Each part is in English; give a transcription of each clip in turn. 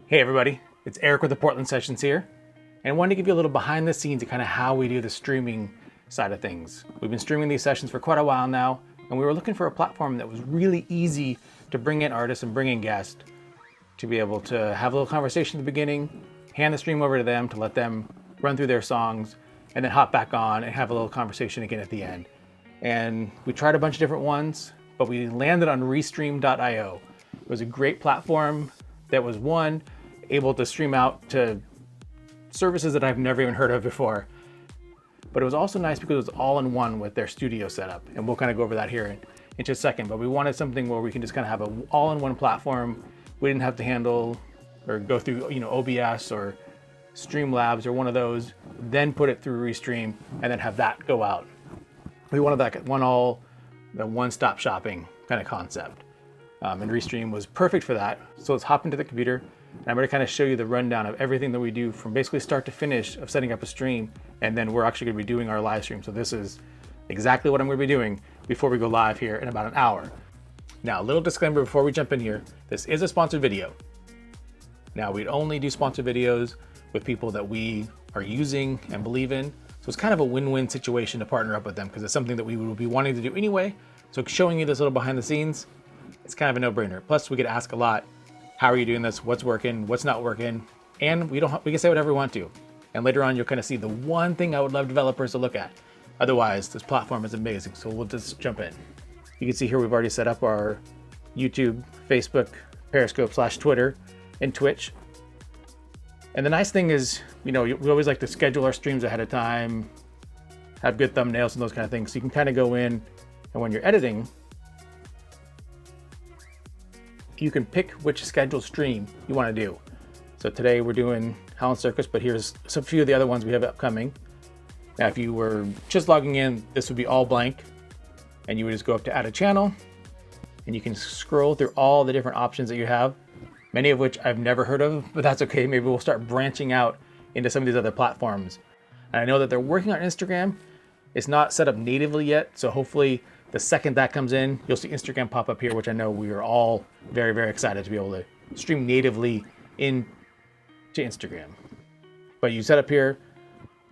Hey everybody, it's Eric with the Portland Sessions here, and I wanted to give you a little behind the scenes of kind of how we do the streaming side of things. We've been streaming these sessions for quite a while now, and we were looking for a platform that was really easy to bring in artists and bring in guests to be able to have a little conversation at the beginning, hand the stream over to them to let them run through their songs, and then hop back on and have a little conversation again at the end. And we tried a bunch of different ones, but we landed on Restream.io. It was a great platform that was able to stream out to services that I've never even heard of before. But it was also nice because it was all in one with their studio setup. And we'll kind of go over that here in just a second. But we wanted something where we can just kind of have an all-in-one platform. We didn't have to handle or go through, OBS or Streamlabs or one of those, then put it through Restream and then have that go out. We wanted that one-stop shopping kind of concept. And Restream was perfect for that. So let's hop into the computer. And I'm going to kind of show you the rundown of everything that we do from basically start to finish of setting up a stream. And then we're actually going to be doing our live stream. So this is exactly what I'm going to be doing before we go live here in about an hour. Now, a little disclaimer before we jump in here. This is a sponsored video. Now, we'd only do sponsored videos with people that we are using and believe in. So it's kind of a win-win situation to partner up with them because it's something that we would be wanting to do anyway. So showing you this little behind the scenes, it's kind of a no-brainer. Plus, we get asked a lot, how are you doing this? What's working? What's not working? And we can say whatever we want to. And later on, you'll kind of see the one thing I would love developers to look at. Otherwise, this platform is amazing. So we'll just jump in. You can see here we've already set up our YouTube, Facebook, Periscope / Twitter, and Twitch. And the nice thing is, we always like to schedule our streams ahead of time, have good thumbnails and those kind of things. So you can kind of go in, and when you're editing, you can pick which scheduled stream you want to do. So today we're doing Howlin' Circus, but here's a few of the other ones we have upcoming. Now, if you were just logging in, this would be all blank, and you would just go up to add a channel, and you can scroll through all the different options that you have, many of which I've never heard of, but that's okay. Maybe we'll start branching out into some of these other platforms. And I know that they're working on Instagram. It's not set up natively yet, so hopefully the second that comes in, you'll see Instagram pop up here, which I know we are all very, very excited to be able to stream natively into Instagram. But you set up here,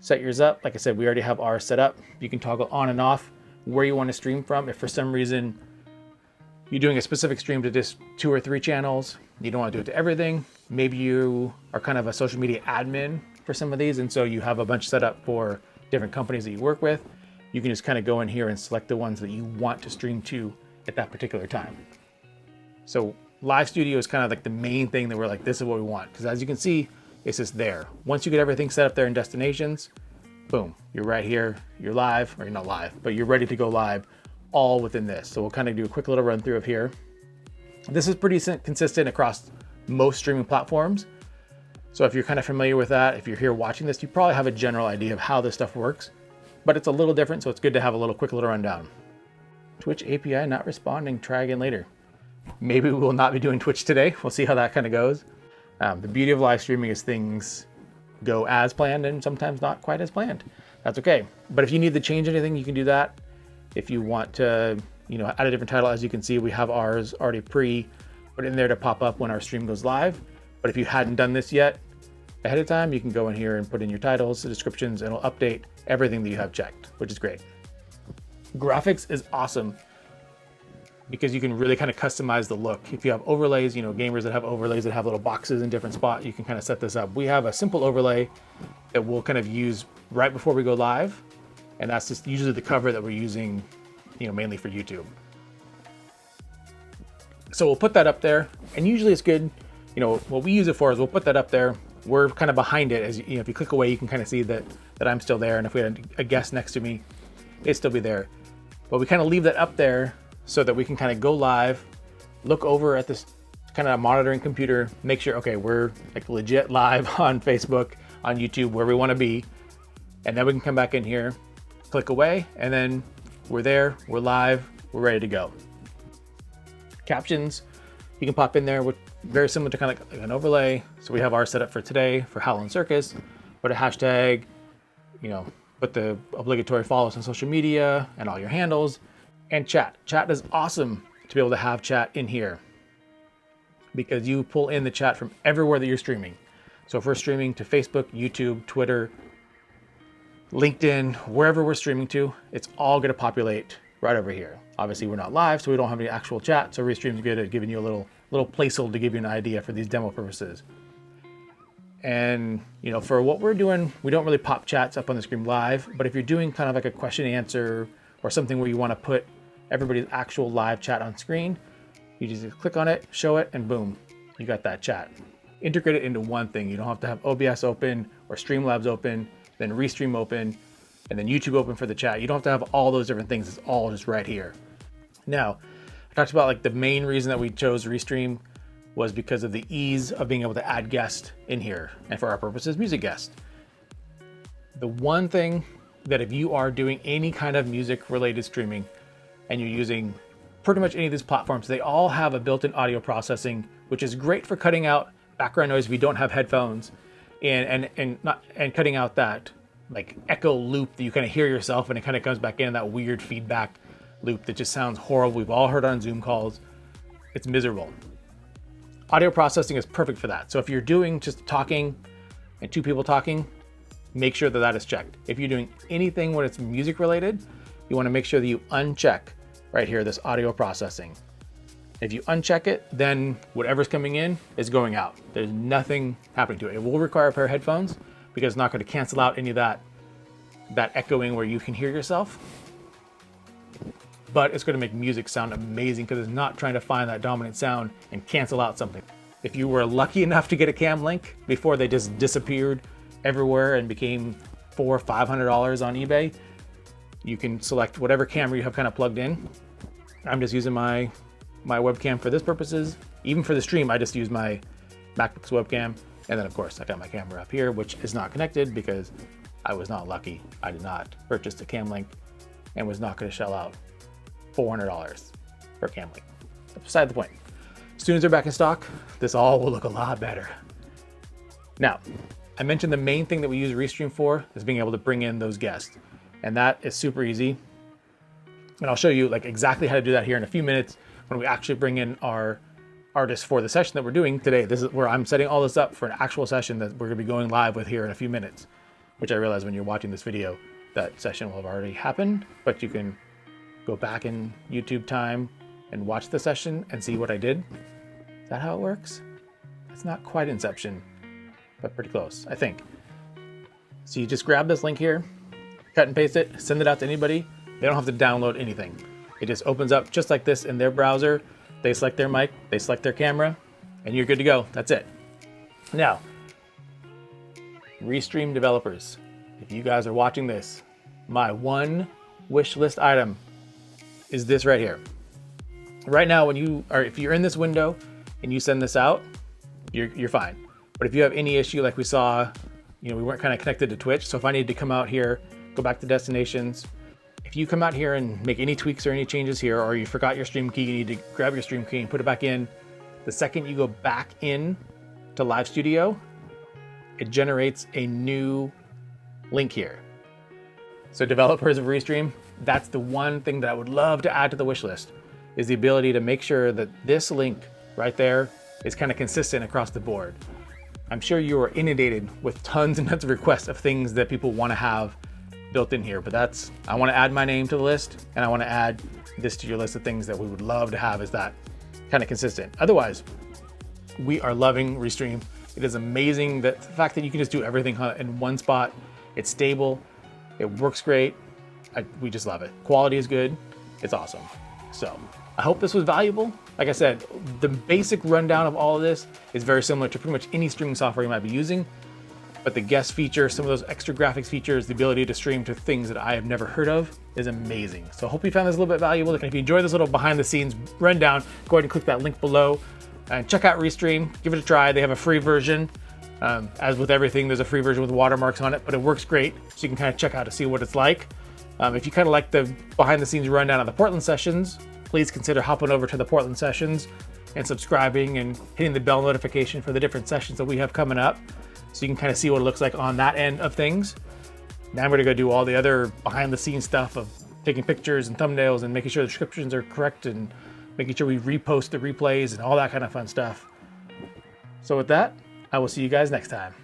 set yours up. Like I said, we already have ours set up. You can toggle on and off where you want to stream from. If for some reason you're doing a specific stream to just 2 or 3 channels, you don't want to do it to everything. Maybe you are kind of a social media admin for some of these, and so you have a bunch set up for different companies that you work with. You can just kind of go in here and select the ones that you want to stream to at that particular time. So live studio is kind of like the main thing that we're like, this is what we want. Because as you can see, it's just there. Once you get everything set up there in destinations, boom, you're right here, you're live, or you're not live, but you're ready to go live all within this. So we'll kind of do a quick little run through of here. This is pretty consistent across most streaming platforms. So if you're kind of familiar with that, if you're here watching this, you probably have a general idea of how this stuff works. But it's a little different, so it's good to have a quick little rundown. Twitch API not responding, try again later. Maybe we will not be doing Twitch today. We'll see how that kind of goes. The beauty of live streaming is things go as planned and sometimes not quite as planned. That's okay. But if you need to change anything, you can do that. If you want to, add a different title, as you can see, we have ours already put in there to pop up when our stream goes live. But if you hadn't done this yet ahead of time, you can go in here and put in your titles, the descriptions, and it'll update everything that you have checked, which is great. Graphics is awesome because you can really kind of customize the look. If you have overlays, gamers that have overlays that have little boxes in different spots, you can kind of set this up. We have a simple overlay that we'll kind of use right before we go live. And that's just usually the cover that we're using, mainly for YouTube. So we'll put that up there, and usually it's good. What we use it for is we'll put that up there. We're kind of behind it, as if you click away, you can kind of see that I'm still there. And if we had a guest next to me, it'd still be there. But we kind of leave that up there so that we can kind of go live, look over at this kind of monitoring computer, make sure, okay, we're like legit live on Facebook, on YouTube, where we want to be. And then we can come back in here, click away, and then we're there, we're live, we're ready to go. Captions, you can pop in there with very similar to kind of like an overlay. So we have ours set up for today for Howlin' Circus. Put a hashtag, put the obligatory follows on social media and all your handles, and chat. Chat is awesome to be able to have chat in here. because you pull in the chat from everywhere that you're streaming. So if we're streaming to Facebook, YouTube, Twitter, LinkedIn, wherever we're streaming to, it's all going to populate right over here. Obviously, we're not live, so we don't have any actual chat. So Restream's good at giving you a little placeholder to give you an idea for these demo purposes. And for what we're doing, we don't really pop chats up on the screen live. But if you're doing kind of like a question and answer or something where you want to put everybody's actual live chat on screen, you just click on it, show it, and boom, you got that chat. Integrate it into one thing. You don't have to have OBS open or Streamlabs open, then Restream open, and then YouTube open for the chat. You don't have to have all those different things. It's all just right here. Now, I talked about like the main reason that we chose Restream was because of the ease of being able to add guests in here, and for our purposes, music guests. The one thing that if you are doing any kind of music related streaming and you're using pretty much any of these platforms, they all have a built-in audio processing, which is great for cutting out background noise if you don't have headphones, and cutting out that like echo loop that you kind of hear yourself and it kind of comes back in that weird feedback loop that just sounds horrible. We've all heard on Zoom calls. It's miserable. Audio processing is perfect for that. So if you're doing just talking and two people talking, make sure that that is checked. If you're doing anything when it's music related, you want to make sure that you uncheck right here, this audio processing. If you uncheck it, then whatever's coming in is going out. There's nothing happening to it. It will require a pair of headphones because it's not going to cancel out any of that echoing where you can hear yourself. But it's going to make music sound amazing because it's not trying to find that dominant sound and cancel out something. If you were lucky enough to get a cam link before they just disappeared everywhere and became $400 or $500 on eBay, you can select whatever camera you have kind of plugged in. I'm just using my webcam for this purposes. Even for the stream, I just use my MacBook's webcam. And then of course I got my camera up here, which is not connected because I was not lucky. I did not purchase a cam link and was not going to shell out $400 for a cam link. Beside the point. As soon as they're back in stock, this all will look a lot better. Now, I mentioned the main thing that we use Restream for is being able to bring in those guests. And that is super easy. And I'll show you like exactly how to do that here in a few minutes when we actually bring in our artists for the session that we're doing today. This is where I'm setting all this up for an actual session that we're going to be going live with here in a few minutes, which I realize when you're watching this video, that session will have already happened, but you can go back in YouTube time and watch the session and see what I did. Is that how it works? It's not quite Inception, but pretty close, I think. So you just grab this link here, cut and paste it, send it out to anybody. They don't have to download anything. It just opens up just like this in their browser. They select their mic, they select their camera, and you're good to go. That's it. Now, Restream developers, if you guys are watching this, my one wish list item is this right here. Right now, if you're in this window and you send this out, you're fine. But if you have any issue, like we saw, we weren't kind of connected to Twitch. So if I need to come out here, go back to destinations. If you come out here and make any tweaks or any changes here, or you forgot your stream key, you need to grab your stream key and put it back in. The second you go back in to Live Studio, it generates a new link here. So developers of Restream, that's the one thing that I would love to add to the wish list, is the ability to make sure that this link right there is kind of consistent across the board. I'm sure you are inundated with tons and tons of requests of things that people want to have built in here, but I want to add my name to the list, and I want to add this to your list of things that we would love to have is that kind of consistent. Otherwise, we are loving Restream. It is amazing that the fact that you can just do everything in one spot. It's stable, it works great. We just love it. Quality is good. It's awesome. So I hope this was valuable. Like I said, the basic rundown of all of this is very similar to pretty much any streaming software you might be using. But the guest feature, some of those extra graphics features, the ability to stream to things that I have never heard of is amazing. So I hope you found this a little bit valuable. And if you enjoyed this little behind the scenes rundown, go ahead and click that link below and check out Restream. Give it a try. They have a free version. As with everything, there's a free version with watermarks on it, but it works great. So you can kind of check out to see what it's like. If you kind of like the behind the scenes rundown of the Portland sessions, please consider hopping over to the Portland sessions and subscribing and hitting the bell notification for the different sessions that we have coming up. So you can kind of see what it looks like on that end of things. Now I'm going to go do all the other behind the scenes stuff of taking pictures and thumbnails and making sure the descriptions are correct and making sure we repost the replays and all that kind of fun stuff. So with that, I will see you guys next time.